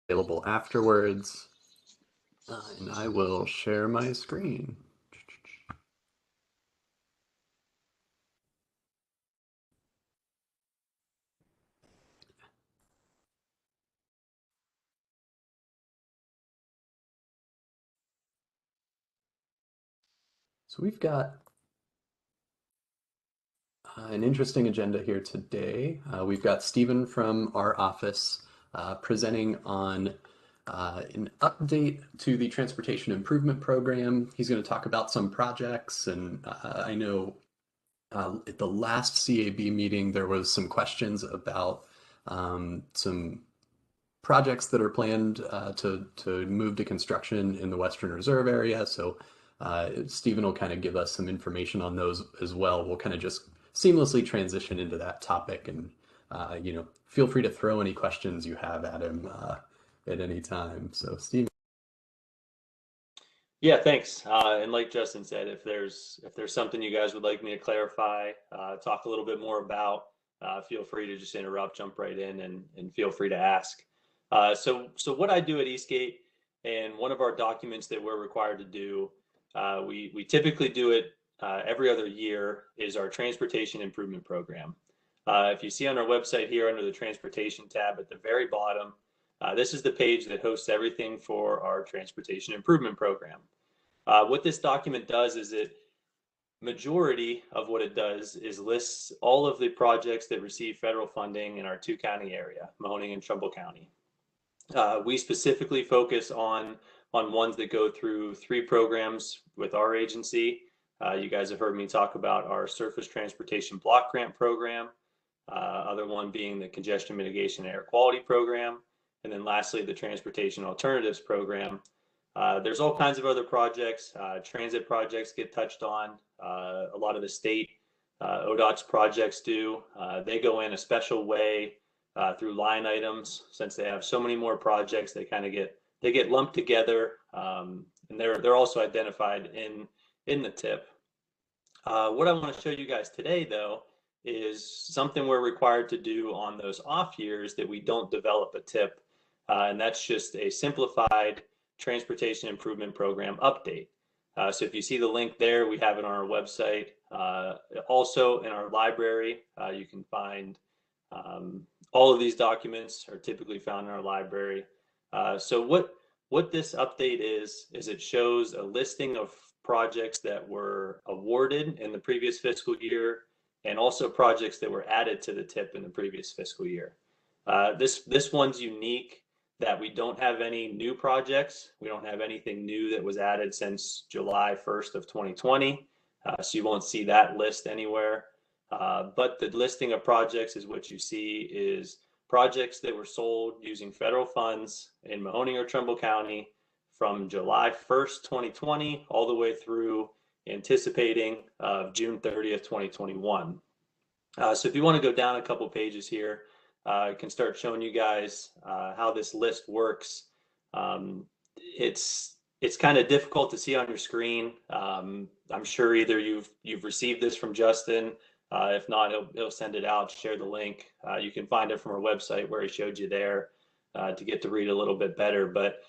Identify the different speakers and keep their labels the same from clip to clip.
Speaker 1: available afterwards. And I will share my screen. So we've got an interesting agenda here today. We've got Stephen from our office presenting on an update to the Transportation Improvement Program. He's going to talk about some projects, and I know at the last CAB meeting there was some questions about some projects that are planned to move to construction in the Western Reserve area. So Stephen will kind of give us some information on those as well. We'll kind of just seamlessly transition into that topic, and feel free to throw any questions you have at him at any time. So Stephen.
Speaker 2: Yeah, thanks. And like Justin said, if there's something you guys would like me to clarify, talk a little bit more about, feel free to just interrupt, jump right in, and feel free to ask. So what I do at Eastgate, and one of our documents that we're required to do, we typically do it every other year, is our Transportation Improvement Program. If you see on our website here under the Transportation tab at the very bottom, this is the page that hosts everything for our Transportation Improvement Program. What this document does is majority of what it does is lists all of the projects that receive federal funding in our two-county area, Mahoning and Trumbull County. We specifically focus on ones that go through 3 programs with our agency. You guys have heard me talk about our Surface Transportation Block Grant Program, other one being the Congestion Mitigation and Air Quality Program, and then lastly, the Transportation Alternatives Program. There's all kinds of other projects. Transit projects get touched on. A lot of the state ODOT's projects do. They go in a special way through line items. Since they have so many more projects, they kind of get lumped together, and they're also identified in the tip. What I want to show you guys today, though, is something we're required to do on those off years that we don't develop a tip, and that's just a simplified Transportation Improvement Program update. So if you see the link there, we have it on our website. Also in our library, you can find all of these documents are typically found in our library. So what this update is it shows a listing of projects that were awarded in the previous fiscal year, and also projects that were added to the tip in the previous fiscal year. This one's unique that we don't have any new projects. We don't have anything new that was added since July 1st of 2020. So you won't see that list anywhere. But the listing of projects is what you see is projects that were sold using federal funds in Mahoning or Trumbull County from July 1st, 2020, all the way through anticipating of June 30th, 2021. So if you want to go down a couple pages here, I can start showing you guys how this list works. It's kind of difficult to see on your screen. I'm sure either you've received this from Justin. If not, he'll send it out, share the link. You can find it from our website where he showed you there to get to read a little bit better. But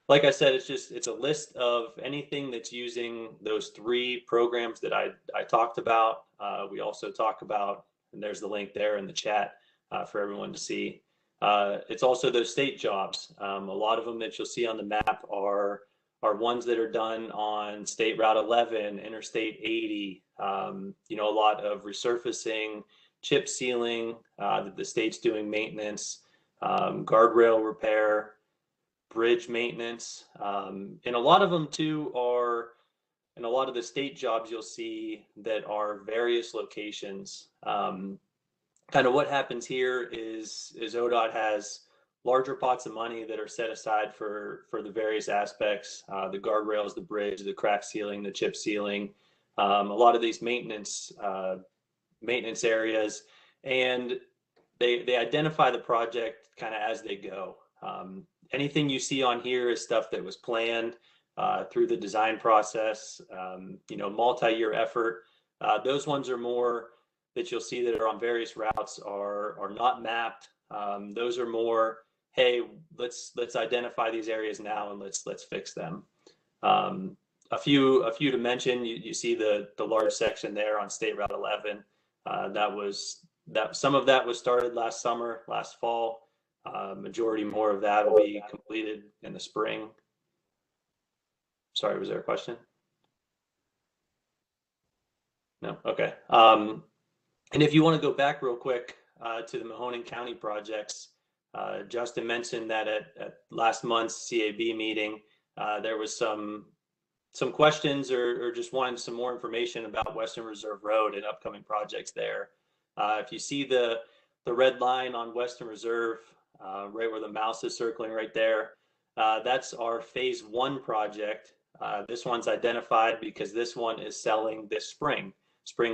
Speaker 2: like I said, it's a list of anything that's using those 3 programs that I talked about. We also talk about, and there's the link there in the chat for everyone to see. It's also those state jobs. A lot of them that you'll see on the map are ones that are done on State Route 11, Interstate 80. A lot of resurfacing, chip sealing, the state's doing maintenance, guardrail repair, bridge maintenance, and a lot of them too are, and a lot of the state jobs you'll see that are various locations. Kind of what happens here is ODOT has larger pots of money that are set aside for the various aspects, the guardrails, the bridge, the crack sealing, the chip sealing, a lot of these maintenance areas, and they identify the project kind of as they go. Anything you see on here is stuff that was planned through the design process, multi-year effort. Those ones are more that you'll see that are on various routes are not mapped. Those are more, hey, let's identify these areas now and let's fix them. A few to mention. You see the large section there on State Route 11. Some of that was started last summer, last fall. Majority more of that will be completed in the spring. Sorry, was there a question? No. Okay. And if you want to go back real quick to the Mahoning County projects, Justin mentioned that at last month's CAB meeting, there was some questions or just wanting some more information about Western Reserve Road and upcoming projects there. If you see the red line on Western Reserve, right where the mouse is circling right there, that's our phase 1 project. This one's identified because this one is selling this spring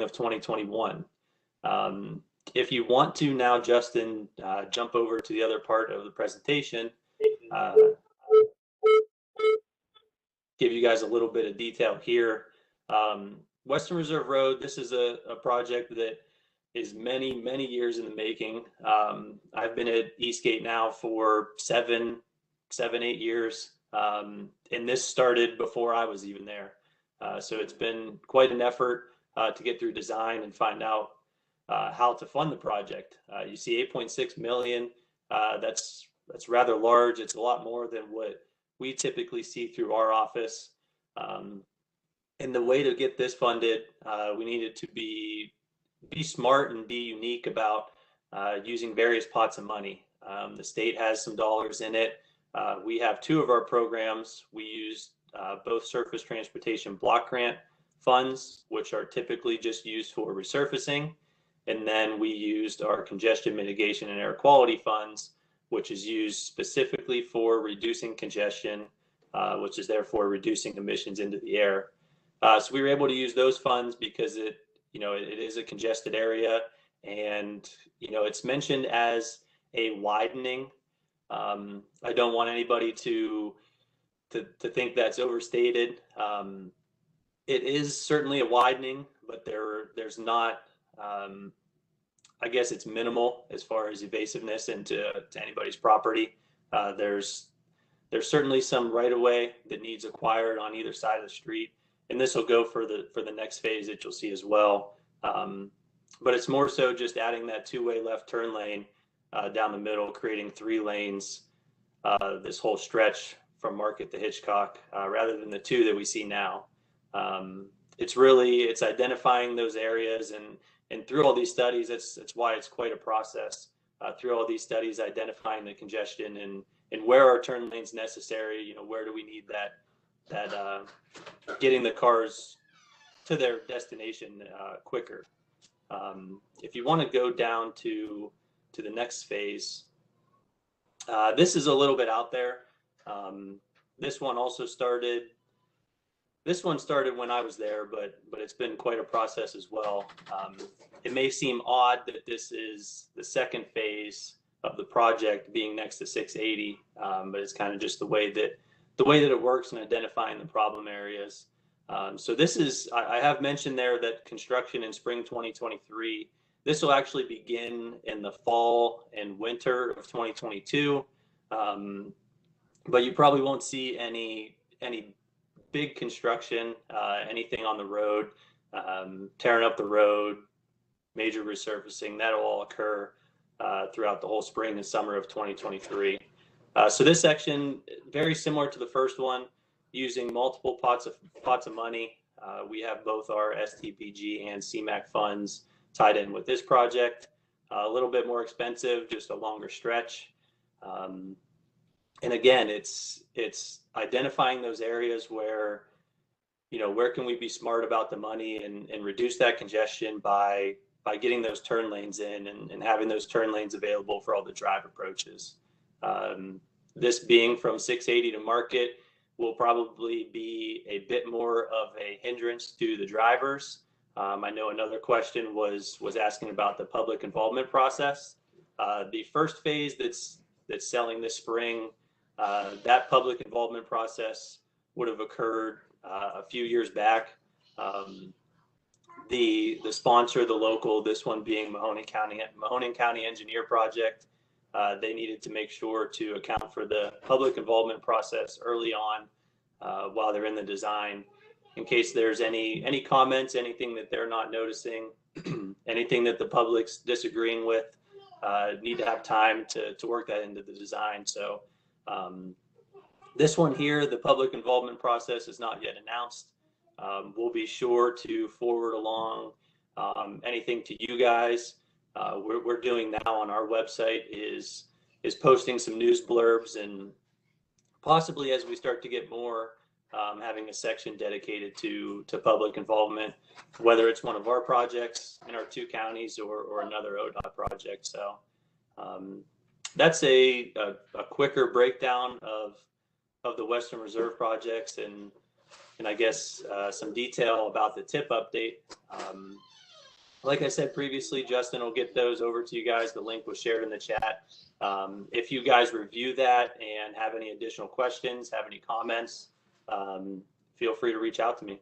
Speaker 2: of 2021. If you want to now, Justin, jump over to the other part of the presentation, give you guys a little bit of detail here. Western Reserve Road, this is a project that is many years in the making. I've been at Eastgate now for 7, 8 years, and this started before I was even there. So it's been quite an effort to get through design and find out how to fund the project. You see 8.6 million. That's rather large. It's a lot more than what we typically see through our office. And the way to get this funded, we needed to be smart and be unique about using various pots of money. The state has some dollars in it. We have 2 of our programs. We use both surface transportation block grant funds, which are typically just used for resurfacing. And then we used our congestion mitigation and air quality funds, which is used specifically for reducing congestion, which is therefore reducing emissions into the air. So we were able to use those funds because it is a congested area, and it's mentioned as a widening. I don't want anybody to think that's overstated. It is certainly a widening, but there's not. I guess it's minimal as far as evasiveness into anybody's property. There's certainly some right of way that needs acquired on either side of the street, and this will go for the next phase that you'll see as well. But it's more so just adding that 2-way left turn lane down the middle, creating 3 lanes this whole stretch from Market to Hitchcock, rather than the 2 that we see now. It's identifying those areas, and through all these studies, that's why it's quite a process. Through all these studies, identifying the congestion and where are turn lanes necessary. Where do we need that getting the cars to their destination quicker. If you want to go down to the next phase, this is a little bit out there. This one started when I was there, but it's been quite a process as well. It may seem odd that this is the second phase of the project being next to 680, but it's kind of just the way that it works in identifying the problem areas. So this is, I have mentioned there that construction in spring 2023, this will actually begin in the fall and winter of 2022. But you probably won't see any big construction, anything on the road, tearing up the road, major resurfacing. That'll all occur throughout the whole spring and summer of 2023. So this section, very similar to the first one, using multiple pots of money. We have both our STPG and CMAQ funds tied in with this project. A little bit more expensive, just a longer stretch. And again, it's identifying those areas where, where can we be smart about the money and reduce that congestion by getting those turn lanes in and having those turn lanes available for all the drive approaches. This being from 680 to Market will probably be a bit more of a hindrance to the drivers. I know another question was asking about the public involvement process. The first phase that's selling this spring, that public involvement process would have occurred a few years back. The sponsor, the local, this one being Mahoning County Engineer Project, they needed to make sure to account for the public involvement process early on while they're in the design, in case there's any comments, anything that they're not noticing, anything that the public's disagreeing with, need to have time to work that into the design. So this one here, the public involvement process is not yet announced. We'll be sure to forward along anything to you guys. We're doing now on our website is posting some news blurbs, and possibly as we start to get more, having a section dedicated to public involvement, whether it's one of our projects in our 2 counties or another ODOT project. So that's a quicker breakdown of the Western Reserve projects, and I guess some detail about the tip update. Like I said previously, Justin will get those over to you guys. The link was shared in the chat. If you guys review that and have any additional questions, have any comments, feel free to reach out to me.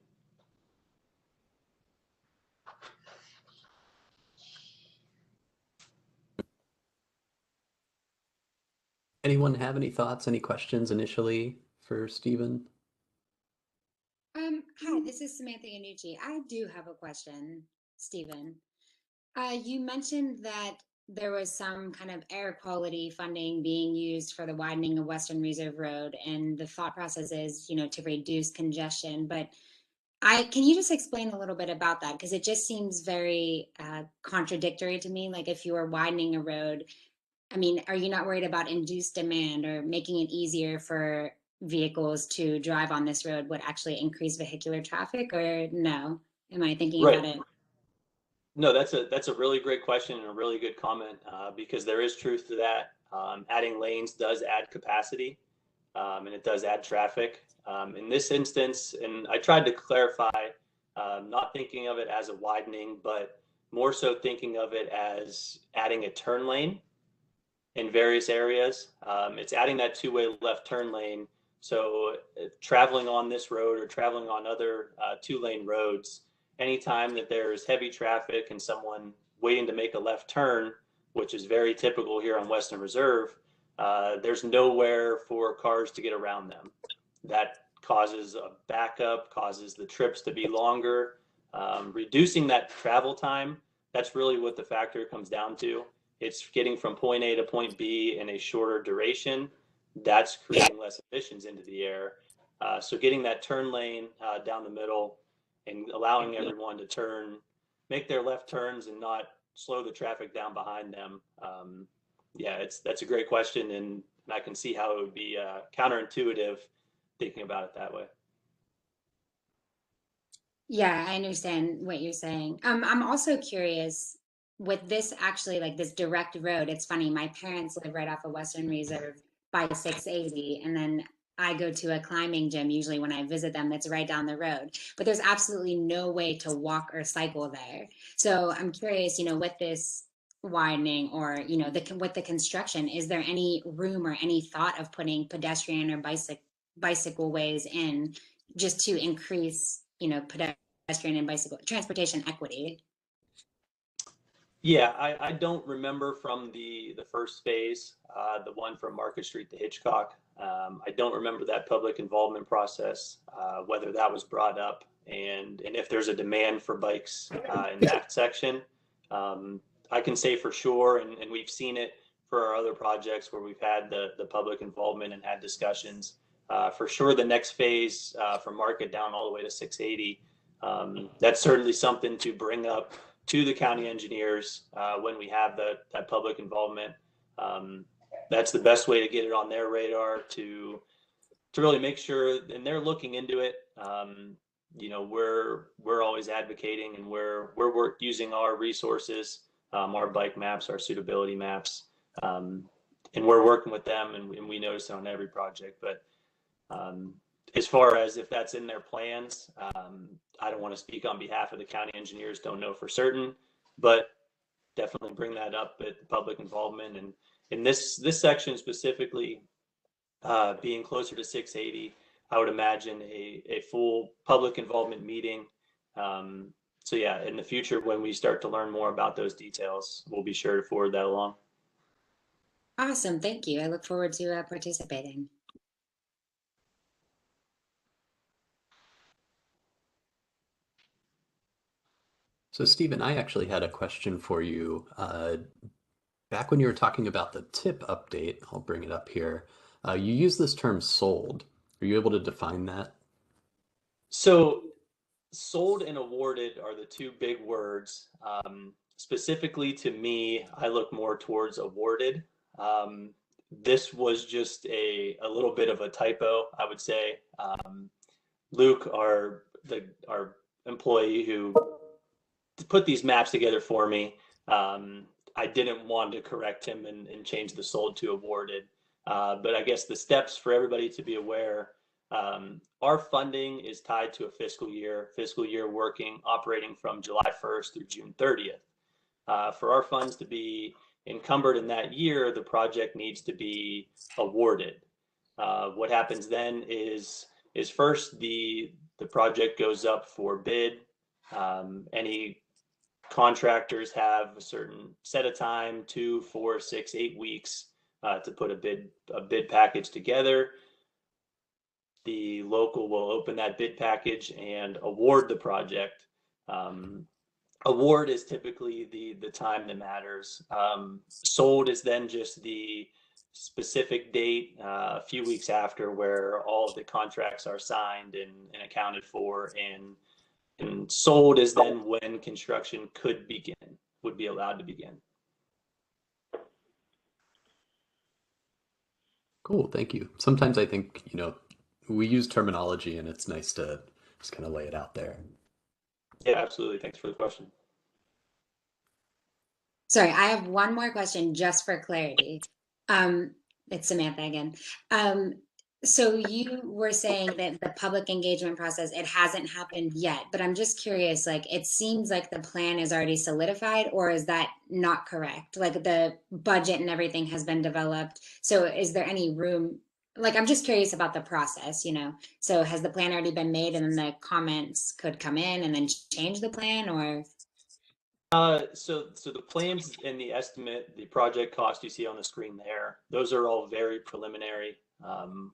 Speaker 1: Anyone have any thoughts, any questions initially for Stephen?
Speaker 3: Hi, this is Samantha Yanucci. I do have a question, Stephen. You mentioned that there was some kind of air quality funding being used for the widening of Western Reserve Road, and the thought process is, to reduce congestion. But can you just explain a little bit about that? Because it just seems very contradictory to me. Like, if you are widening a road, I mean, are you not worried about induced demand or making it easier for vehicles to drive on this road would actually increase vehicular traffic, or no? Am I thinking
Speaker 2: Right.
Speaker 3: about it?
Speaker 2: No, that's a really great question and a really good comment, because there is truth to that. Adding lanes does add capacity, and it does add traffic. In this instance, and I tried to clarify, not thinking of it as a widening, but more so thinking of it as adding a turn lane in various areas. It's adding that 2-way left turn lane. So traveling on this road or traveling on other 2-lane roads, anytime that there's heavy traffic and someone waiting to make a left turn, which is very typical here on Western Reserve, there's nowhere for cars to get around them. That causes a backup, causes the trips to be longer. Reducing that travel time, that's really what the factor comes down to. It's getting from point A to point B in a shorter duration. That's creating less emissions into the air. So getting that turn lane down the middle and allowing everyone to turn, make their left turns and not slow the traffic down behind them. Yeah, that's a great question, and I can see how it would be counterintuitive thinking about it that way.
Speaker 3: Yeah, I understand what you're saying. I'm also curious with this, actually, like this direct road. It's funny, my parents live right off of Western Reserve by 680, and then I go to a climbing gym usually when I visit them that's right down the road. But there's absolutely no way to walk or cycle there. So I'm curious, with this widening or, with the construction, is there any room or any thought of putting pedestrian or bicycle ways in just to increase, pedestrian and bicycle transportation equity?
Speaker 2: Yeah, I don't remember from the first phase, the one from Market Street to Hitchcock. I don't remember that public involvement process, whether that was brought up and if there's a demand for bikes in that section. I can say for sure, and we've seen it for our other projects where we've had the public involvement and had discussions. For sure, the next phase from Market down all the way to 680, that's certainly something to bring up to the county engineers when we have that public involvement. That's the best way to get it on their radar to really make sure, and they're looking into it. We're always advocating, and we're using our resources, our bike maps, our suitability maps, and we're working with them, and we notice it on every project. But as far as if that's in their plans, I don't want to speak on behalf of the county engineers, don't know for certain, but definitely bring that up at the public involvement. And in this section specifically, being closer to 680, I would imagine a full public involvement meeting. So yeah, in the future, when we start to learn more about those details, we'll be sure to forward that along.
Speaker 3: Awesome. Thank you. I look forward to participating.
Speaker 1: So Stephen, I actually had a question for you. Back when you were talking about the tip update, I'll bring it up here. You use this term sold. Are you able to define that?
Speaker 2: So sold and awarded are the two big words. Specifically to me, I look more towards awarded. This was just a little bit of a typo, I would say. Luke, our employee who put these maps together for me, I didn't want to correct him and change the sold to awarded. But I guess the steps for everybody to be aware, our funding is tied to a fiscal year working, operating from July 1st through June 30th. For our funds to be encumbered in that year, the project needs to be awarded. What happens then is first the project goes up for bid. Any contractors have a certain set of time, 2, 4, 6, 8 weeks to put a bid package together. The local will open that bid package and award the project. Award is typically the time that matters. Sold is then just the specific date a few weeks after where all of the contracts are signed and accounted for, and sold is then when construction would be allowed to begin.
Speaker 1: Cool, thank you. Sometimes I think, we use terminology and it's nice to just kind of lay it out there.
Speaker 2: Yeah, absolutely. Thanks for the question.
Speaker 3: Sorry, I have one more question just for clarity. It's Samantha again. So you were saying that the public engagement process, it hasn't happened yet, but I'm just curious, like, it seems like the plan is already solidified, or is that not correct? Like the budget and everything has been developed. So is there any room? Like, I'm just curious about the process, So has the plan already been made and then the comments could come in and then change the plan, or?
Speaker 2: So the plans and the estimate, the project cost you see on the screen there, those are all very preliminary.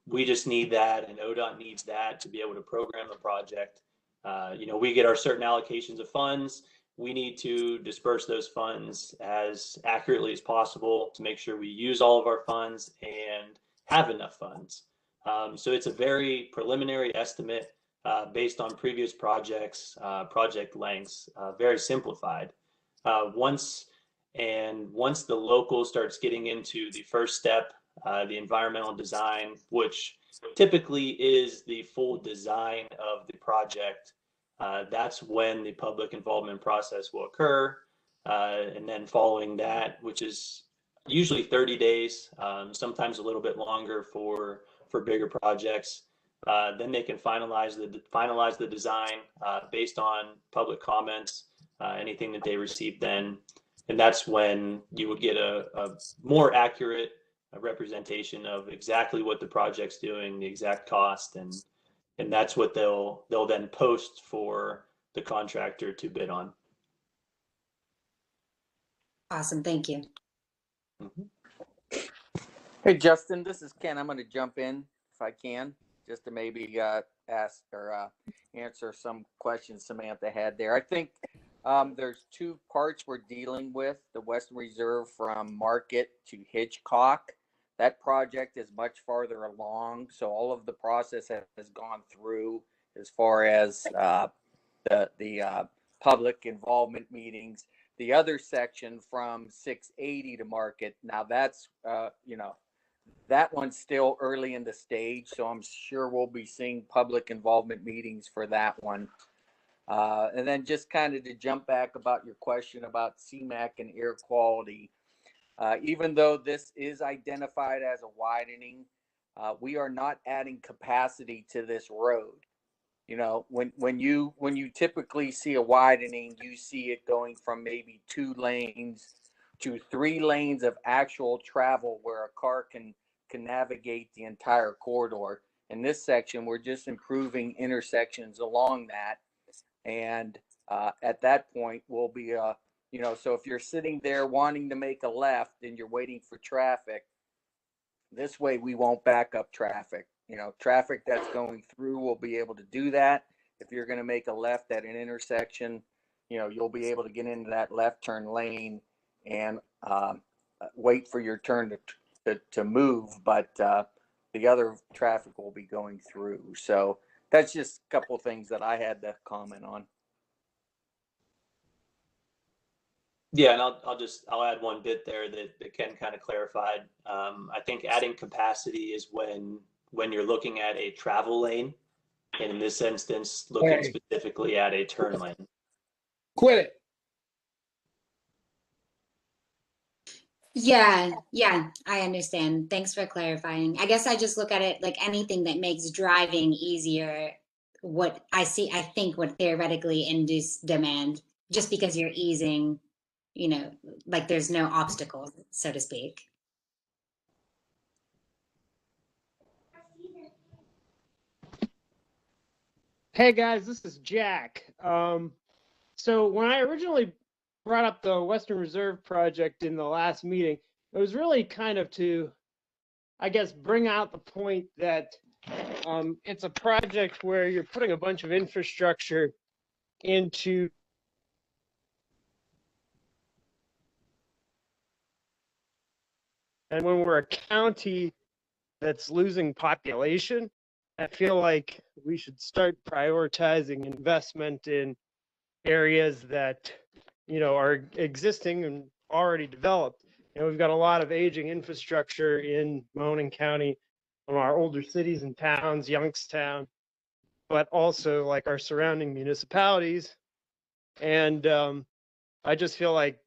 Speaker 2: We just need that, and ODOT needs that to be able to program the project. We get our certain allocations of funds. We need to disperse those funds as accurately as possible to make sure we use all of our funds and have enough funds. So it's a very preliminary estimate based on previous projects, project lengths, very simplified. Once the local starts getting into the first step, the environmental design, which typically is the full design of the project, that's when the public involvement process will occur. And then following that, which is usually 30 days, sometimes a little bit longer for bigger projects, then they can finalize the design based on public comments. Anything that they receive then, and that's when you would get a more accurate representation of exactly what the project's doing, the exact cost, and that's what they'll then post for the contractor to bid on.
Speaker 3: Awesome, thank you.
Speaker 2: Mm-hmm.
Speaker 4: Hey, Justin, this is Ken. I'm going to jump in if I can, just to maybe ask or answer some questions Samantha had there. I think there's two parts we're dealing with: the Western Reserve from Market to Hitchcock. That project is much farther along, so all of the process has gone through as far as the public involvement meetings. The other section from 680 to Market, now that's that one's still early in the stage, so I'm sure we'll be seeing public involvement meetings for that one. And then just kind of to jump back about your question about CMAQ and air quality, even though this is identified as a widening, we are not adding capacity to this road. When you typically see a widening, you see it going from maybe 2 lanes to 3 lanes of actual travel where a car can navigate the entire corridor. In this section, we're just improving intersections along that. And at that point, we'll be, so if you're sitting there wanting to make a left and you're waiting for traffic, This way we won't back up traffic. Traffic that's going through will be able to do that. If you're going to make a left at an intersection, you'll be able to get into that left turn lane and wait for your turn to move, but the other traffic will be going through. So that's just a couple of things that I had to comment on.
Speaker 2: Yeah, and I'll add one bit there that Ken kind of clarified. I think adding capacity is when you're looking at a travel lane, and in this instance, looking specifically at a turn lane.
Speaker 5: Quit it.
Speaker 3: Yeah, I understand. Thanks for clarifying. I guess I just look at it like anything that makes driving easier. What I think would theoretically induce demand just because you're easing, like there's no obstacles, so to speak.
Speaker 5: Hey guys, this is Jack. So when I originally brought up the Western Reserve project in the last meeting, it was really kind of to, I guess, bring out the point that it's a project where you're putting a bunch of infrastructure into and when we're a county that's losing population, I feel like we should start prioritizing investment in areas that, are existing and already developed. We've got a lot of aging infrastructure in Mahoning County, from our older cities and towns, Youngstown, but also like our surrounding municipalities. And I just feel like,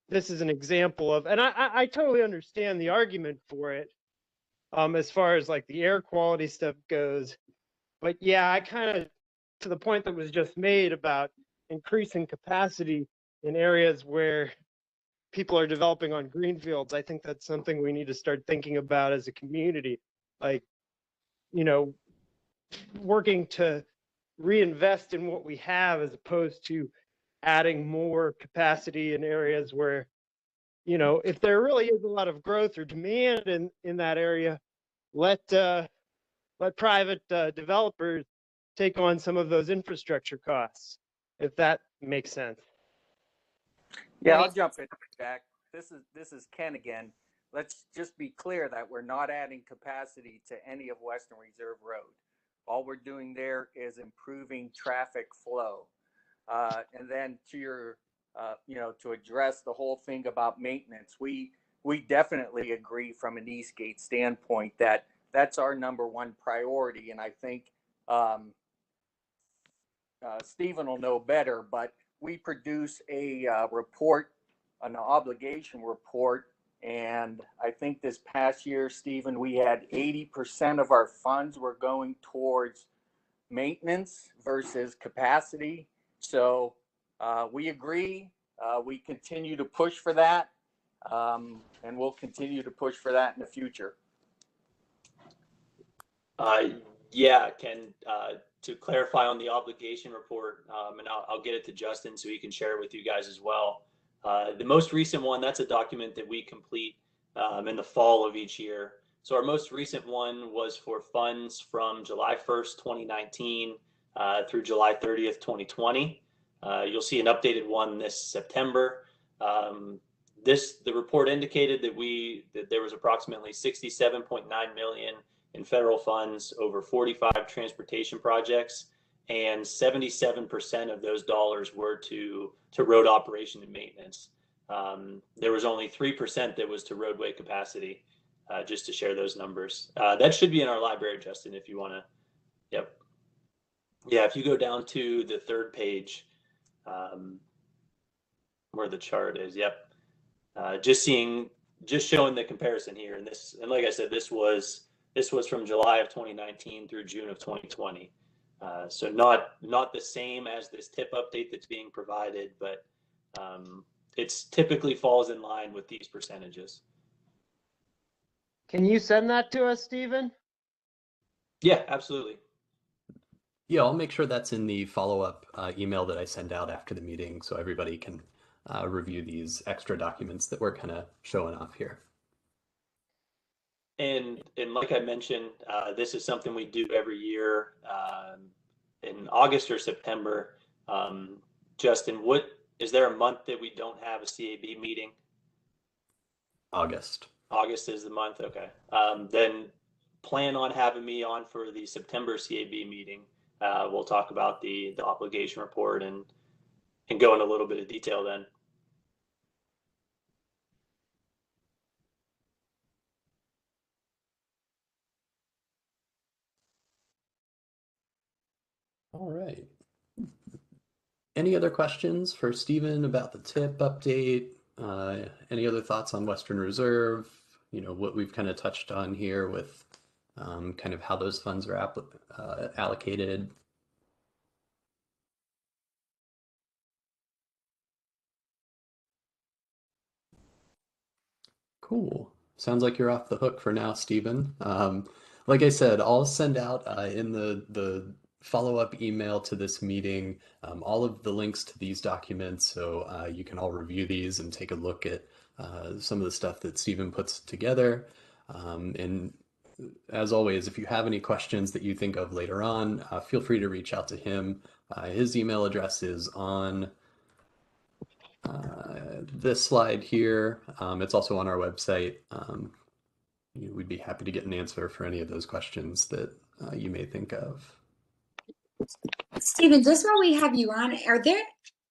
Speaker 5: this is an example of, and I totally understand the argument for it as far as like the air quality stuff goes. But yeah, I kind of, to the point that was just made about increasing capacity in areas where people are developing on greenfields, I think that's something we need to start thinking about as a community. Like, working to reinvest in what we have as opposed to adding more capacity in areas where, if there really is a lot of growth or demand in that area, let private developers take on some of those infrastructure costs, if that makes sense.
Speaker 4: Yeah, I'll jump in, Jack. This is Ken again. Let's just be clear that we're not adding capacity to any of Western Reserve Road. All we're doing there is improving traffic flow. And then to your, to address the whole thing about maintenance, we definitely agree from an Eastgate standpoint that that's our number one priority. And I think Stephen will know better, but we produce a report, an obligation report. And I think this past year, Stephen, we had 80% of our funds were going towards maintenance versus capacity. So we agree. We continue to push for that. And we'll continue to push for that in the future.
Speaker 2: Yeah, Ken, to clarify on the obligation report, and I'll get it to Justin so he can share it with you guys as well. The most recent one, that's a document that we complete in the fall of each year. So our most recent one was for funds from July 1st, 2019 through July 30th, 2020. You'll see an updated one this September. The report indicated that there was approximately 67.9 million in federal funds over 45 transportation projects, and 77% of those dollars were to road operation and maintenance. There was only 3% that was to roadway capacity, just to share those numbers. That should be in our library, Justin, if you want to. Yep. Yeah, if you go down to the third page, where the chart is, yep. Just showing the comparison here, and like I said, this was from July of 2019 through June of 2020. So not the same as this tip update that's being provided, but it's typically falls in line with these percentages.
Speaker 5: Can you send that to us, Stephen?
Speaker 2: Yeah, absolutely.
Speaker 1: Yeah, I'll make sure that's in the follow-up email that I send out after the meeting so everybody can review these extra documents that we're kind of showing off here.
Speaker 2: And like I mentioned, this is something we do every year in August or September. Justin, is there a month that we don't have a CAB meeting?
Speaker 1: August.
Speaker 2: August is the month. Okay. Then plan on having me on for the September CAB meeting. We'll talk about the obligation report and go in a little bit of detail then.
Speaker 1: All right. Any other questions for Stephen about the TIP update? Any other thoughts on Western Reserve? You know, what we've kind of touched on here with kind of how those funds are allocated. Cool. Sounds like you're off the hook for now, Stephen. Like I said, I'll send out in the follow-up email to this meeting all of the links to these documents, so you can all review these and take a look at some of the stuff that Stephen puts together. And as always, if you have any questions that you think of later on, feel free to reach out to him. His email address is on this slide here. It's also on our website. We'd be happy to get an answer for any of those questions that you may think of.
Speaker 3: Stephen, just while we have you on, are there,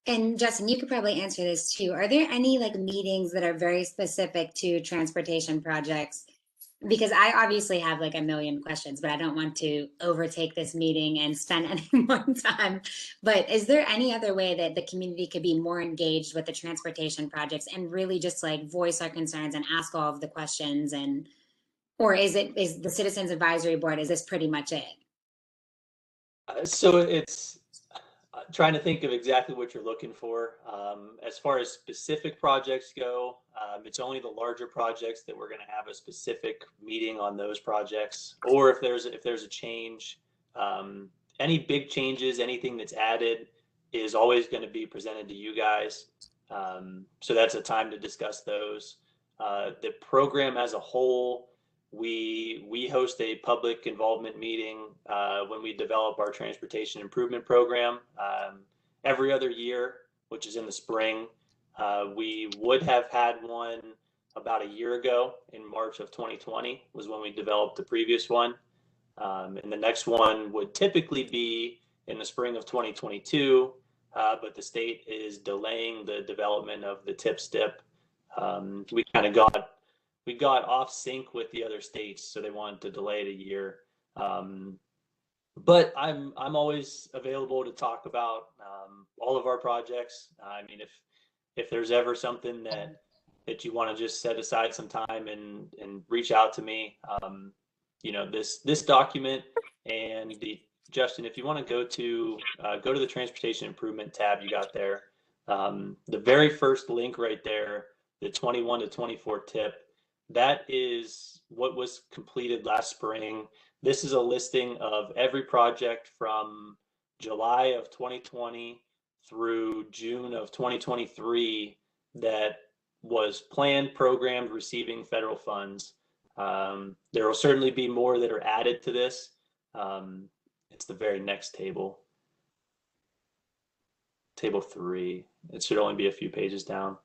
Speaker 3: and Justin, you could probably answer this too, are there any like meetings that are very specific to transportation projects? Because I obviously have like a million questions, but I don't want to overtake this meeting and spend any more time. But is there any other way that the community could be more engaged with the transportation projects and really just like voice our concerns and ask all of the questions? And or is the Citizens Advisory Board, is this pretty much it?
Speaker 2: So it's trying to think of exactly what you're looking for. As far as specific projects go, it's only the larger projects that we're going to have a specific meeting on those projects. Or if there's a change, any big changes, anything that's added is always going to be presented to you guys. So that's a time to discuss those. The program as a whole, we host a public involvement meeting when we develop our transportation improvement program every other year, which is in the spring. We would have had one about a year ago in March of 2020 was when we developed the previous one. And the next one would typically be in the spring of 2022, but the state is delaying the development of the TIP STIP. We kind of got off sync with the other states, so they wanted to delay it a year. But I'm always available to talk about all of our projects. I mean, if there's ever something that you want to just set aside some time and reach out to me, you know, this document and Justin, if you want to go to the transportation improvement tab you got there, the very first link right there, the 21 to 24 TIP. That is what was completed last spring. This is a listing of every project from July of 2020 through June of 2023 that was planned, programmed, receiving federal funds. There will certainly be more that are added to this. It's the very next table. Table 3. It should only be a few pages down.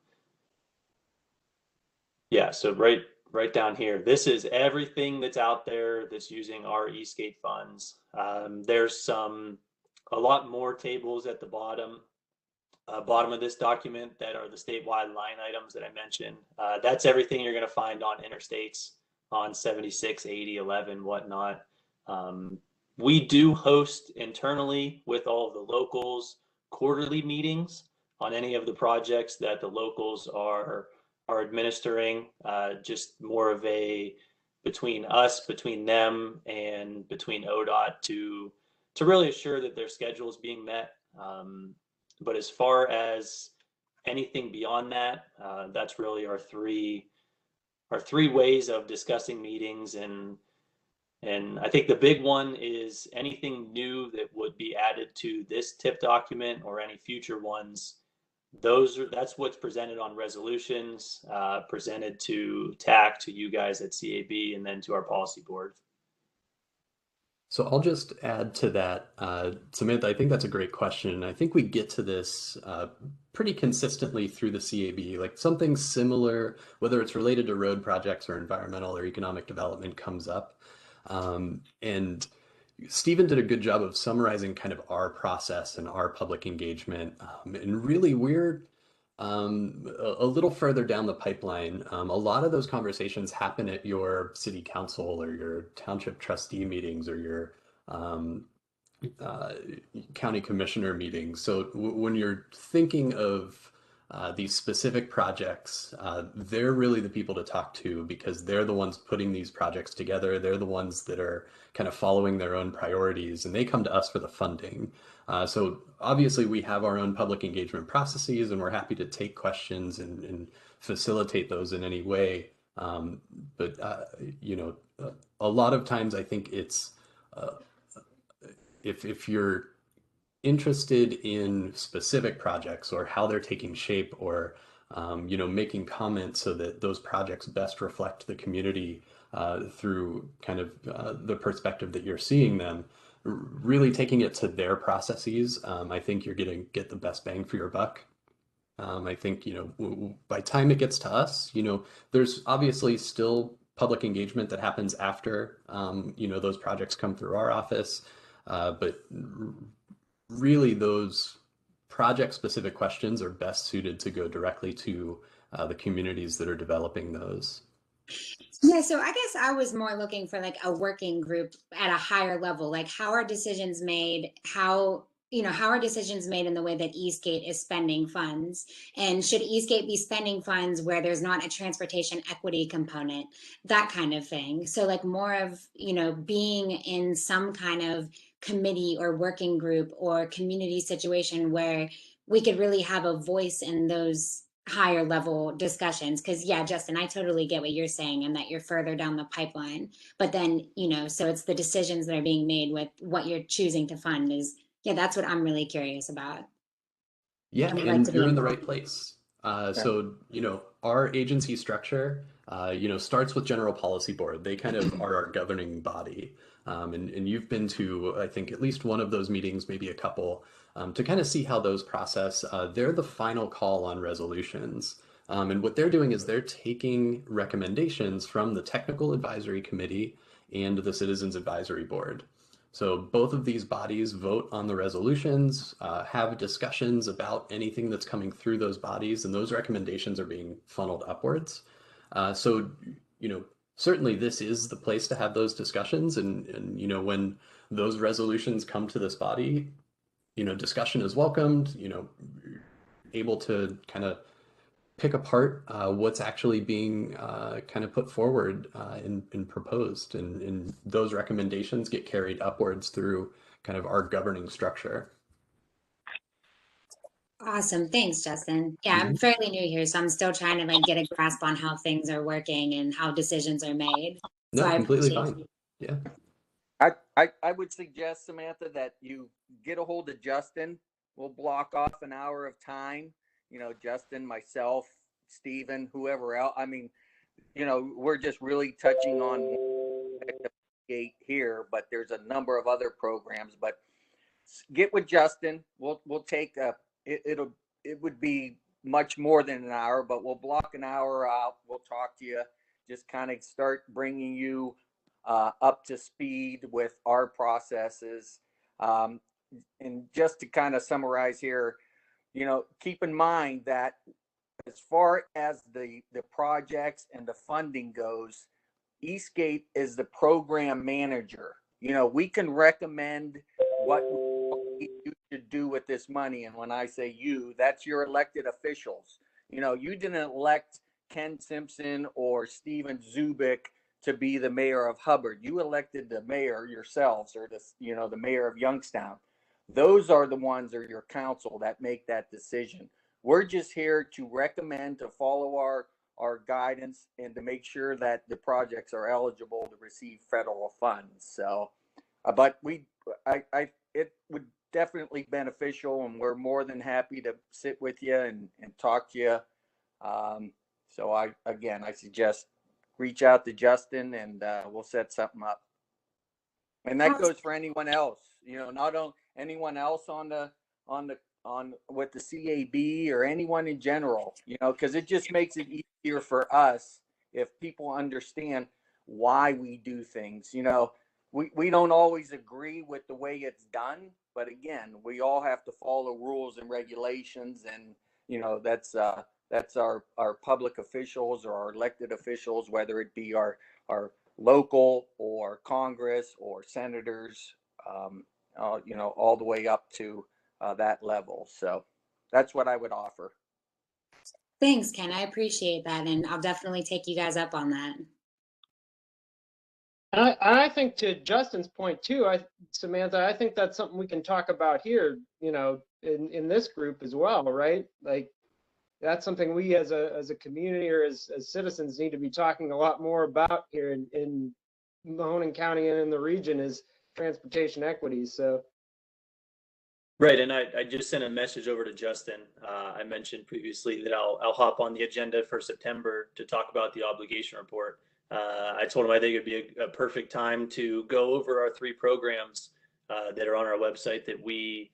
Speaker 2: Yeah, so right down here, this is everything that's out there that's using our Eastgate funds. There's a lot more tables at the bottom of this document that are the statewide line items that I mentioned. That's everything you're going to find on interstates, on 76, 80, 11, whatnot. We do host internally with all of the locals quarterly meetings on any of the projects that the locals are administering, just more of a between us, between them, and between ODOT to really assure that their schedule is being met. But as far as anything beyond that, that's really our three ways of discussing meetings. And I think the big one is anything new that would be added to this TIP document or any future ones. that's what's presented on resolutions, presented to TAC, to you guys at CAB, and then to our policy board.
Speaker 1: So I'll just add to that, Samantha, I think that's a great question. I think we get to this pretty consistently through the CAB, like something similar, whether it's related to road projects or environmental or economic development comes up. And Stephen did a good job of summarizing kind of our process and our public engagement. And really, we're a little further down the pipeline. A lot of those conversations happen at your city council or your township trustee meetings or your um, uh, county commissioner meetings. So when you're thinking of these specific projects, they're really the people to talk to because they're the ones putting these projects together. They're the ones that are kind of following their own priorities, and they come to us for the funding. So obviously we have our own public engagement processes, and we're happy to take questions and facilitate those in any way. But you know, a lot of times I think it's uh, if you're interested in specific projects or how they're taking shape or you know, making comments so that those projects best reflect the community through kind of the perspective that you're seeing them, really taking it to their processes, I think you're going to get the best bang for your buck. I think, you know, by time it gets to us, you know, there's obviously still public engagement that happens after, you know, those projects come through our office. But really, those project specific questions are best suited to go directly to the communities that are developing those.
Speaker 3: Yeah, so I guess I was more looking for like a working group at a higher level. Like, how are decisions made? How, you know, how are decisions made in the way that Eastgate is spending funds? And should Eastgate be spending funds where there's not a transportation equity component? That kind of thing. So like more of, you know, being in some kind of committee or working group or community situation where we could really have a voice in those higher level discussions. Because yeah, Justin, I totally get what you're saying and that you're further down the pipeline, but then, you know, so it's the decisions that are being made with what you're choosing to fund is, yeah, that's what I'm really curious about.
Speaker 1: Yeah,
Speaker 3: I would like
Speaker 1: and
Speaker 3: to be
Speaker 1: you're in the
Speaker 3: involved.
Speaker 1: right place.
Speaker 4: Yeah.
Speaker 1: So, you know, our agency structure, you know, starts with general policy board. They kind of are our governing body. And you've been to, I think, at least one of those meetings, maybe a couple, to kind of see how those process. They're the final call on resolutions. And what they're doing is they're taking recommendations from the technical advisory committee and the citizens advisory board. So both of these bodies vote on the resolutions, have discussions about anything that's coming through those bodies, and those recommendations are being funneled upwards. So, you know, certainly this is the place to have those discussions, and you know, when those resolutions come to this body, you know, discussion is welcomed. You know, able to kind of pick apart what's actually being kind of put forward and proposed, and those recommendations get carried upwards through kind of our governing structure.
Speaker 3: Awesome. Thanks, Justin. Yeah, I'm
Speaker 1: Mhm.
Speaker 3: fairly new here, so I'm still trying to like get a grasp on how things are working and how decisions are made. So
Speaker 1: No,
Speaker 3: I
Speaker 1: completely
Speaker 3: appreciate
Speaker 1: fine.
Speaker 3: you.
Speaker 1: Yeah.
Speaker 4: I would suggest, Samantha, that you get a hold of Justin. We'll block off an hour of time. You know, Justin, myself, Stephen, whoever else. I mean, you know, we're just really touching on the gate here, but there's a number of other programs. But get with Justin. We'll take it would be much more than an hour, but we'll block an hour out. We'll talk to you, just kind of start bringing you up to speed with our processes. Um, and just to kind of summarize here, you know, keep in mind that as far as the projects and the funding goes, Eastgate is the program manager. You know, we can recommend what you should do with this money. And when I say you, that's your elected officials. You know, you didn't elect Ken Simpson or Steven Zubik to be the mayor of Hubbard. You elected the mayor yourselves, or the, you know, the mayor of Youngstown. Those are the ones, or your council, that make that decision. We're just here to recommend, to follow our guidance, and to make sure that the projects are eligible to receive federal funds. So, but it would definitely beneficial, and we're more than happy to sit with you and talk to you. So I suggest reach out to Justin, and we'll set something up. And that goes for anyone else, not on anyone else on with the CAB or anyone in general, because it just makes it easier for us if people understand why we do things. We don't always agree with the way it's done, but again, we all have to follow rules and regulations, and that's our public officials or our elected officials, whether it be our local or Congress or senators, all the way up to that level. So that's what I would offer.
Speaker 3: Thanks, Ken. I appreciate that, and I'll definitely take you guys up on that.
Speaker 5: And I think, to Justin's point too, Samantha, I think that's something we can talk about here, in this group as well, right? Like, that's something we as a community or as citizens need to be talking a lot more about here in Mahoning County and in the region, is transportation equity. So.
Speaker 2: Right, and I just sent a message over to Justin. I mentioned previously that I'll hop on the agenda for September to talk about the obligation report. I told him I think it'd be a perfect time to go over our 3 programs that are on our website that we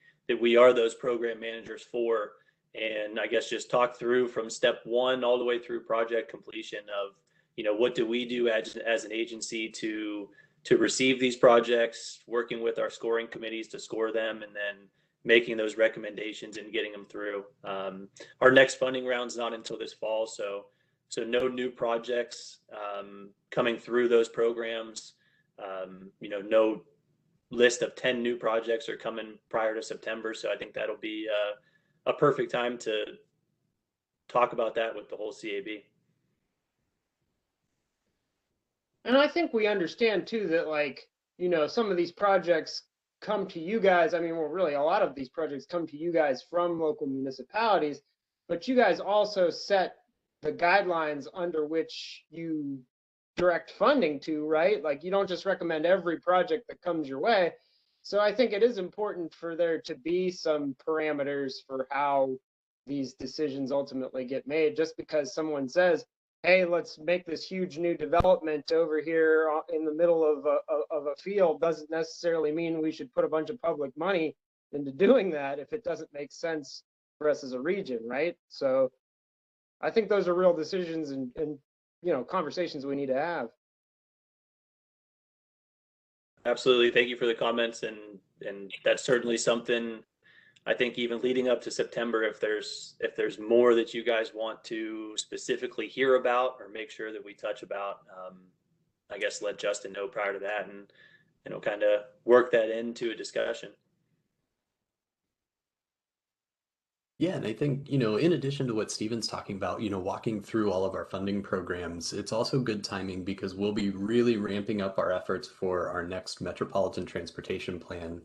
Speaker 2: are those program managers for, and I guess just talk through from step 1 all the way through project completion of what do we do as an agency to receive these projects, working with our scoring committees to score them, and then making those recommendations and getting them through. Our next funding round's not until this fall, so no new projects coming through those programs. No list of 10 new projects are coming prior to September, so I think that'll be a perfect time to talk about that with the whole CAB.
Speaker 5: And I think we understand too that some of these projects come to you guys. I mean, well, really, a lot of these projects come to you guys from local municipalities, but you guys also set the guidelines under which you direct funding to, right? Like, you don't just recommend every project that comes your way. So I think it is important for there to be some parameters for how these decisions ultimately get made. Just because someone says, hey, let's make this huge new development over here in the middle of a field, doesn't necessarily mean we should put a bunch of public money into doing that if it doesn't make sense for us as a region, right? So I think those are real decisions and conversations we need to have.
Speaker 2: Absolutely. Thank you for the comments, and that's certainly something I think even leading up to September, if there's more that you guys want to specifically hear about or make sure that we touch about, I guess let Justin know prior to that, and kind of work that into a discussion.
Speaker 1: Yeah, and I think, in addition to what Steven's talking about, walking through all of our funding programs, it's also good timing because we'll be really ramping up our efforts for our next Metropolitan Transportation Plan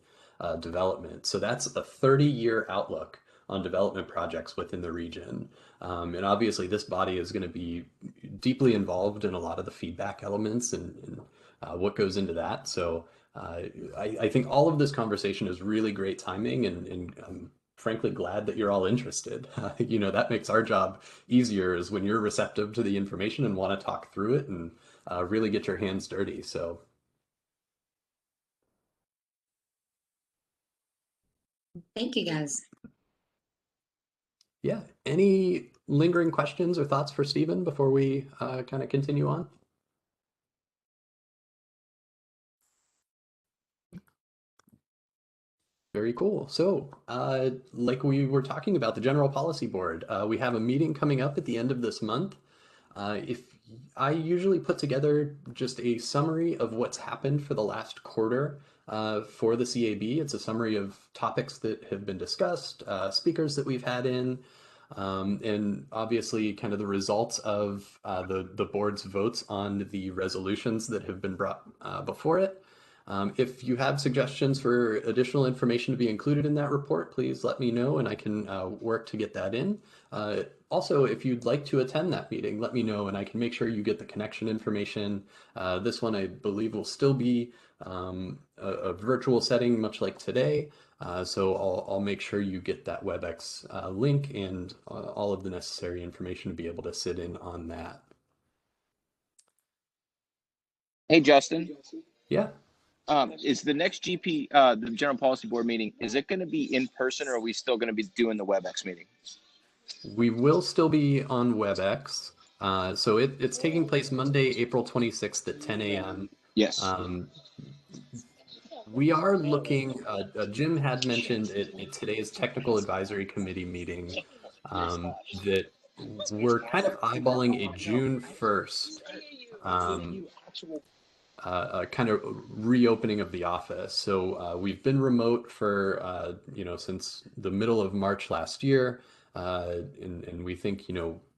Speaker 1: development. So that's a 30-year outlook on development projects within the region. And obviously this body is going to be deeply involved in a lot of the feedback elements and what goes into that. So I think all of this conversation is really great timing, and frankly glad that you're all interested. That makes our job easier, is when you're receptive to the information and want to talk through it and really get your hands dirty. So
Speaker 3: Thank you, guys.
Speaker 1: yeah, any lingering questions or thoughts for Stephen before we kind of continue on? Very cool. So, like we were talking about, the General Policy Board, we have a meeting coming up at the end of this month. If I usually put together just a summary of what's happened for the last quarter for the CAB. It's a summary of topics that have been discussed, speakers that we've had in, and obviously kind of the results of the board's votes on the resolutions that have been brought before it. If you have suggestions for additional information to be included in that report, please let me know and I can work to get that in. Also, if you'd like to attend that meeting, let me know and I can make sure you get the connection information. This one, I believe, will still be a virtual setting, much like today. So I'll make sure you get that WebEx link and all of the necessary information to be able to sit in on that.
Speaker 6: Hey, Justin.
Speaker 1: Yeah.
Speaker 6: Is the next the General Policy Board meeting, is it going to be in person or are we still going to be doing the WebEx meeting?
Speaker 1: We will still be on WebEx. So it's taking place Monday, April 26th at 10 a.m.
Speaker 6: Yes.
Speaker 1: We are looking, Jim had mentioned at today's Technical Advisory Committee meeting that we're kind of eyeballing a June 1st kind of reopening of the office. So we've been remote for, since the middle of March last year. And we think,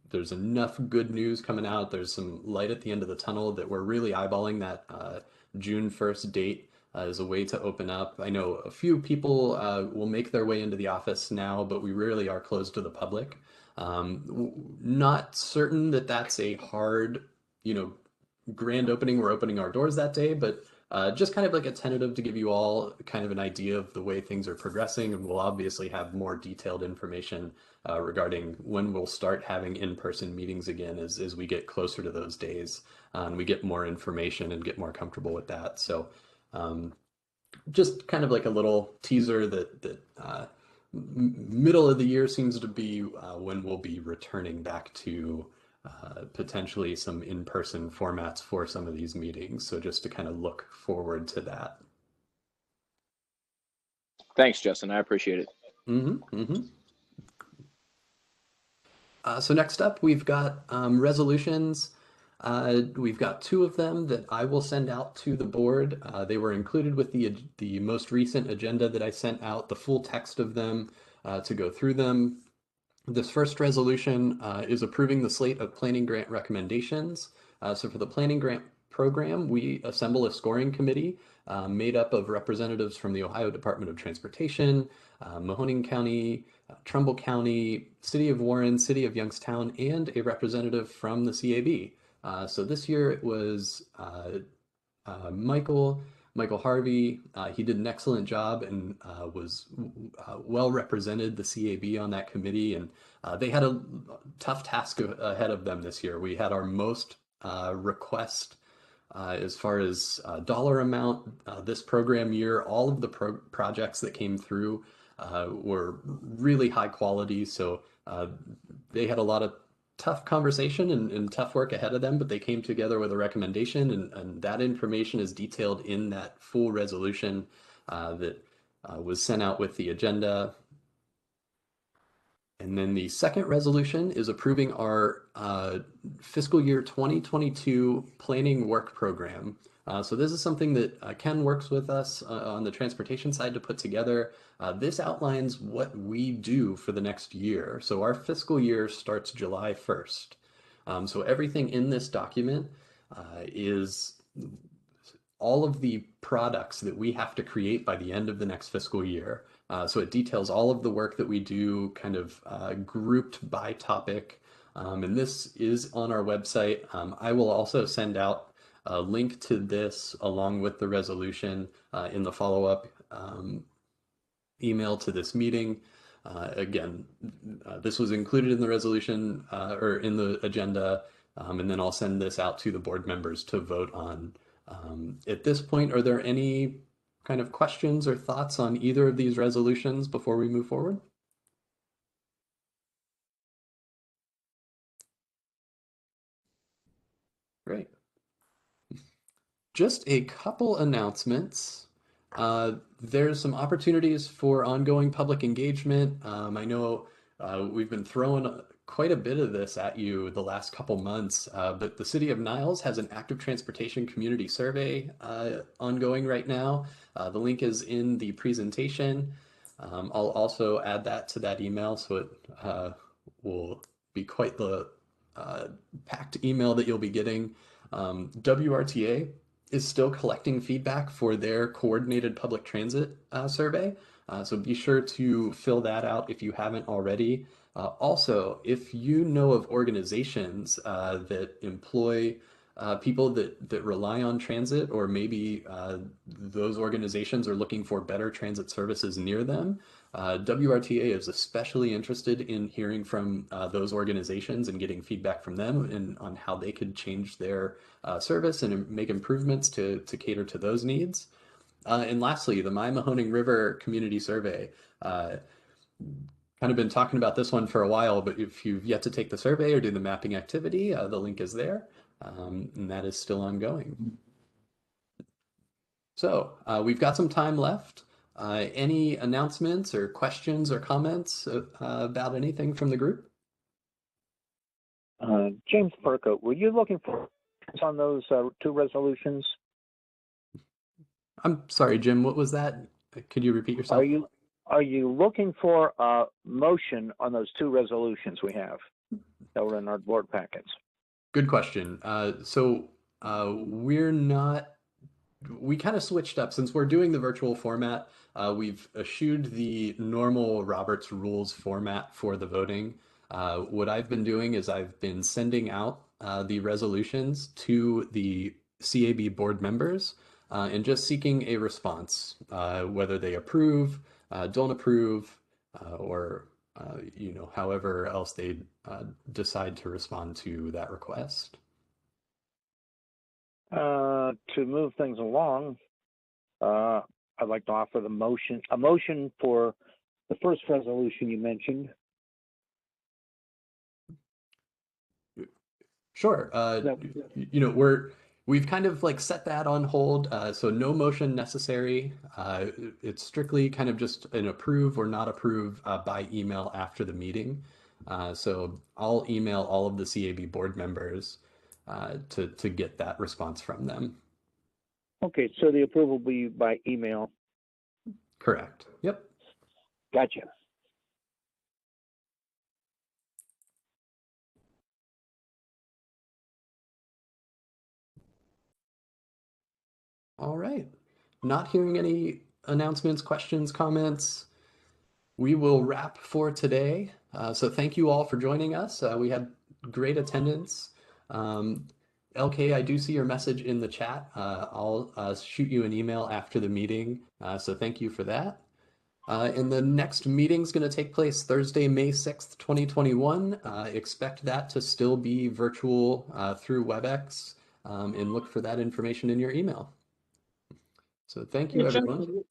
Speaker 1: there's enough good news coming out. There's some light at the end of the tunnel that we're really eyeballing that June 1st date as a way to open up. I know a few people will make their way into the office now, but we really are closed to the public. Not certain that that's a hard, grand opening. We're opening our doors that day, but just kind of like a tentative to give you all kind of an idea of the way things are progressing. And we'll obviously have more detailed information regarding when we'll start having in-person meetings again as we get closer to those days and we get more information and get more comfortable with that. So just kind of like a little teaser that middle of the year seems to be when we'll be returning back to potentially some in-person formats for some of these meetings. So just to kind of look forward to that.
Speaker 6: Thanks, Justin. I appreciate it.
Speaker 1: So next up, we've got resolutions. We've got two of them that I will send out to the board. They were included with the most recent agenda that I sent out, the full text of them to go through them. This first resolution is approving the slate of planning grant recommendations. So for the planning grant program, we assemble a scoring committee made up of representatives from the Ohio Department of Transportation, Mahoning County, Trumbull County, City of Warren, City of Youngstown, and a representative from the CAB. So this year it was Michael Harvey. He did an excellent job and was well represented the CAB on that committee. And they had a tough task ahead of them this year. We had our most request as far as dollar amount this program year. All of the projects that came through were really high quality. So they had a lot of tough conversation and tough work ahead of them, but they came together with a recommendation, and that information is detailed in that full resolution that was sent out with the agenda. And then the second resolution is approving our fiscal year 2022 planning work program. So this is something that Ken works with us on the transportation side to put together. This outlines what we do for the next year. So our fiscal year starts July 1st. So everything in this document is all of the products that we have to create by the end of the next fiscal year. So it details all of the work that we do kind of grouped by topic. And this is on our website. I will also send out a link to this along with the resolution in the follow-up email to this meeting. Again, this was included in the resolution or in the agenda, and then I'll send this out to the board members to vote on. At this point, are there any kind of questions or thoughts on either of these resolutions before we move forward? Great. Just a couple announcements. There's some opportunities for ongoing public engagement. I know we've been throwing quite a bit of this at you the last couple months, but the City of Niles has an active transportation community survey ongoing right now. The link is in the presentation. I'll also add that to that email, so it will be quite the packed email that you'll be getting. WRTA is still collecting feedback for their coordinated public transit survey. So be sure to fill that out if you haven't already. Also, if you know of organizations that employ people that rely on transit, or maybe those organizations are looking for better transit services near them, WRTA is especially interested in hearing from those organizations and getting feedback from them and on how they could change their service and make improvements to cater to those needs. And lastly, the My Mahoning River Community Survey. Kind of been talking about this one for a while, but if you've yet to take the survey or do the mapping activity, the link is there, and that is still ongoing. So we've got some time left. Any announcements or questions or comments about anything from the group?
Speaker 7: James Perko, were you looking for on those two resolutions?
Speaker 1: I'm sorry, Jim, what was that? Could you repeat yourself?
Speaker 7: Are you looking for a motion on those two resolutions we have that were in our board packets?
Speaker 1: Good question. We're not, we kind of switched up since we're doing the virtual format. We've eschewed the normal Robert's Rules format for the voting. What I've been doing is I've been sending out the resolutions to the CAB board members and just seeking a response, whether they approve, don't approve, or however else they decide to respond to that request.
Speaker 7: To move things along, I'd like to offer a motion for the first resolution you mentioned.
Speaker 1: Sure. We've kind of like set that on hold, so no motion necessary. It's strictly kind of just an approve or not approve by email after the meeting. So I'll email all of the CAB board members to get that response from them.
Speaker 7: Okay, so the approval will be by email.
Speaker 1: Correct. Yep.
Speaker 7: Gotcha.
Speaker 1: All right. Not hearing any announcements, questions, comments. We will wrap for today. So thank you all for joining us. We had great attendance. LK, I do see your message in the chat. I'll shoot you an email after the meeting. So thank you for that. And the next meeting is going to take place Thursday, May 6th, 2021. Expect that to still be virtual through WebEx, and look for that information in your email. So thank you, everyone.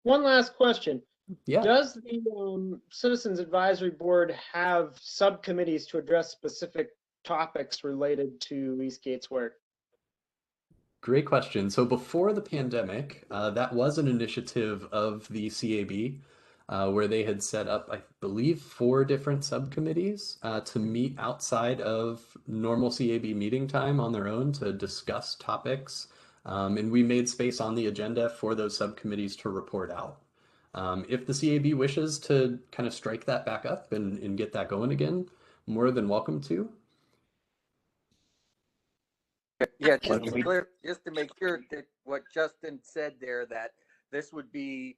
Speaker 5: One last question.
Speaker 1: Yeah.
Speaker 5: Does the Citizens Advisory Board have subcommittees to address specific topics related to Eastgate's work?
Speaker 1: Great question. So before the pandemic, that was an initiative of the CAB, where they had set up, I believe, 4 different subcommittees to meet outside of normal CAB meeting time on their own to discuss topics. And we made space on the agenda for those subcommittees to report out. If the CAB wishes to kind of strike that back up and get that going again, more than welcome to.
Speaker 4: Yeah, just to make sure that what Justin said there, that this would be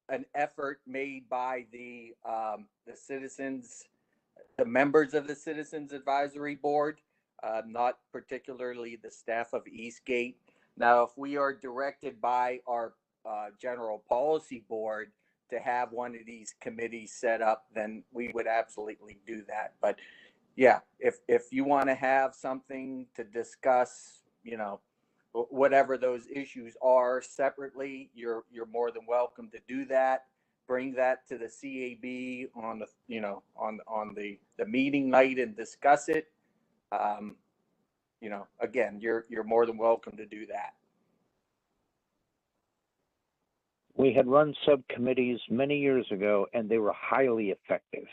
Speaker 4: an effort made by the citizens, the members of the Citizens Advisory Board, not particularly the staff of Eastgate. Now, if we are directed by our General Policy Board to have one of these committees set up, then we would absolutely do that. But yeah, if you want to have something to discuss, whatever those issues are separately, you're more than welcome to do that. Bring that to the CAB on the meeting night and discuss it. Again, you're more than welcome to do that.
Speaker 7: We had run subcommittees many years ago, and they were highly effective.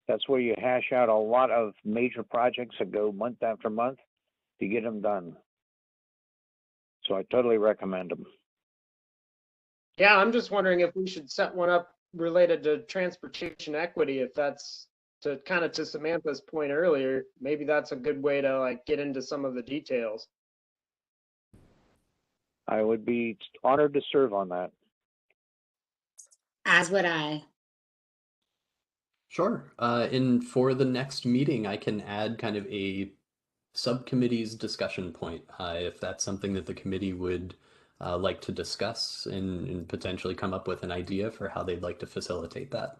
Speaker 7: That's where you hash out a lot of major projects that go month after month to get them done. So I totally recommend them.
Speaker 5: Yeah, I'm just wondering if we should set one up related to transportation equity, if that's to Samantha's point earlier, maybe that's a good way to get into some of the details.
Speaker 7: I would be honored to serve on that.
Speaker 3: As would I.
Speaker 1: Sure. And for the next meeting, I can add kind of a subcommittee's discussion point, if that's something that the committee would like to discuss and potentially come up with an idea for how they'd like to facilitate that.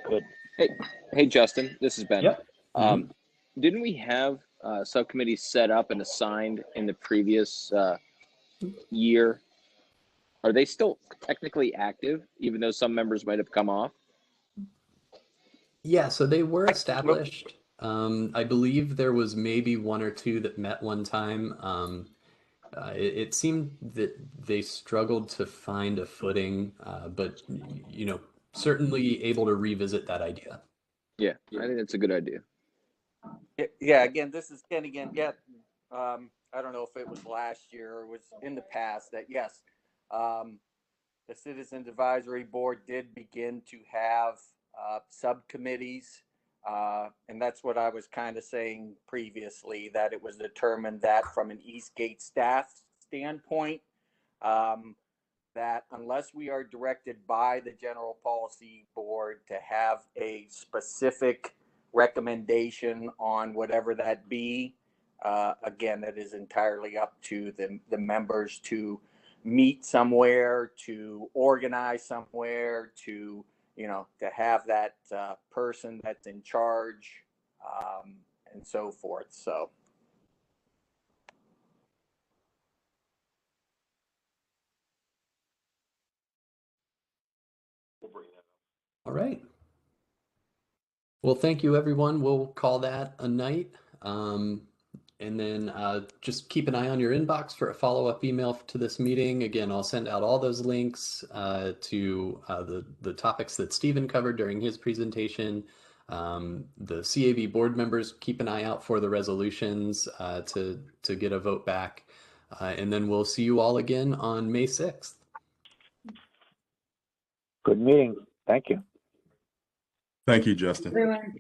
Speaker 7: Good.
Speaker 6: Hey, Justin, this is Ben.
Speaker 1: Yep.
Speaker 6: Didn't we have subcommittees set up and assigned in the previous year? Are they still technically active, even though some members might have come off?
Speaker 1: Yeah, so they were established. I believe there was maybe one or two that met one time. It seemed that they struggled to find a footing, but you know, certainly able to revisit that idea.
Speaker 6: Yeah, I think that's a good idea.
Speaker 4: Yeah, again, this is Ken again. Yeah, I don't know if it was last year or was in the past that yes, the Citizens Advisory Board did begin to have subcommittees. And that's what I was kind of saying previously, that it was determined that from an Eastgate staff standpoint, that unless we are directed by the General Policy Board to have a specific recommendation on whatever that be, again, it is entirely up to the members to meet somewhere, to organize somewhere, to to have that person that's in charge, and so forth. So.
Speaker 1: All right. Well, thank you, everyone. We'll call that a night. And then just keep an eye on your inbox for a follow-up email to this meeting. Again, I'll send out all those links to the topics that Stephen covered during his presentation. The CAB board members, keep an eye out for the resolutions to get a vote back. And then we'll see you all again on May 6th.
Speaker 7: Good meeting. Thank you.
Speaker 8: Thank you, Justin.
Speaker 3: Everyone.